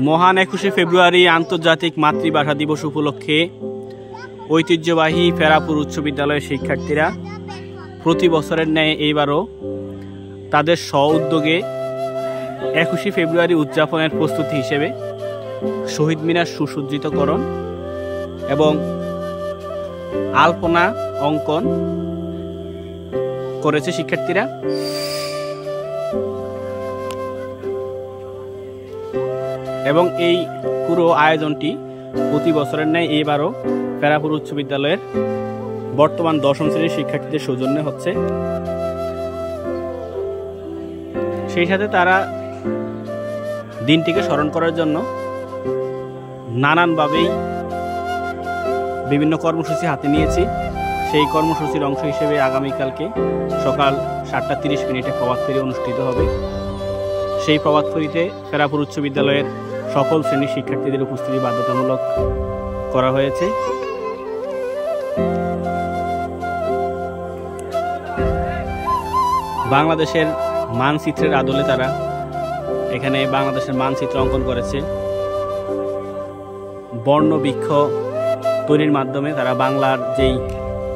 মহান 21শে ফেব্রুয়ারি আন্তর্জাতিক মাতৃভাষা দিবস উপলক্ষে ঐতিহ্যবাহী ফেরাপুর উচ্চ বিদ্যালয়ের শিক্ষার্থীরা প্রতি বছরের ন্যায় এইবারও তাদের স্ব-উদ্যোগে 21শে ফেব্রুয়ারি উদযাপনের প্রস্তুতি হিসেবে শহীদ মিনার সুসজ্জিতকরণ এবং আলপনা অঙ্কন করেছে শিক্ষার্থীরা। এবং এই পুরো আয়োজনটি প্রতি বছরের ন্যায় এবারও ফেরাপুর উচ্চ বিদ্যালয়ের বর্তমান 10ম শ্রেণীর শিক্ষার্থীদের সৌজন্যে হচ্ছে। সেই সাথে তারা দিনটিকে স্মরণ করার জন্য নানানভাবেই বিভিন্ন কর্মসূচি হাতে নিয়েছি। সেই কর্মসূচির অংশ হিসেবে আগামীকালকে সকাল 7:30 প্রভাত ফেরি অনুষ্ঠিত হবে। সেই প্রভাত ফেরিতে ফেরাপুর উচ্চ বিদ্যালয়ের সকল শ্রেণীর শিক্ষার্থীদের উপস্থিতি বাধ্যতামূলক করা হয়েছে। বাংলাদেশের মানচিত্রের আদলে তারা এখানে বাংলাদেশের মানচিত্র অঙ্কন করেছে। বর্ণবৃক্ষ তৈরির মাধ্যমে তারা বাংলার যেই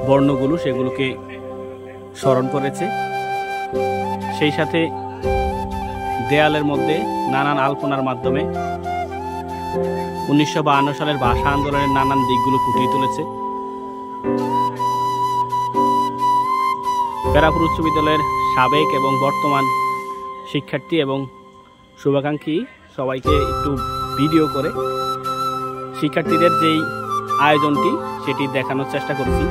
বর্ণগুলো সেগুলোকে স্মরণ করেছে। সেই সাথে দেয়ালের মধ্যে নানান আলপনার মাধ্যমে 1952 সালের ভাষা আন্দোলনের নানান দিকগুলো ফুটিয়ে তুলেছে। ফেরাপুর উচ্চ বিদ্যালয়ের সাবেক এবং বর্তমান শিক্ষার্থী এবং শুভাকাঙ্ক্ষী সবাইকে একটু ভিডিও করে শিক্ষার্থীদের যেই আয়োজনটি সেটি দেখানোর চেষ্টা করেছি।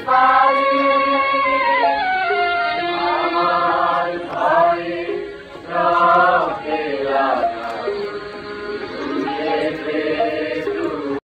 Bye.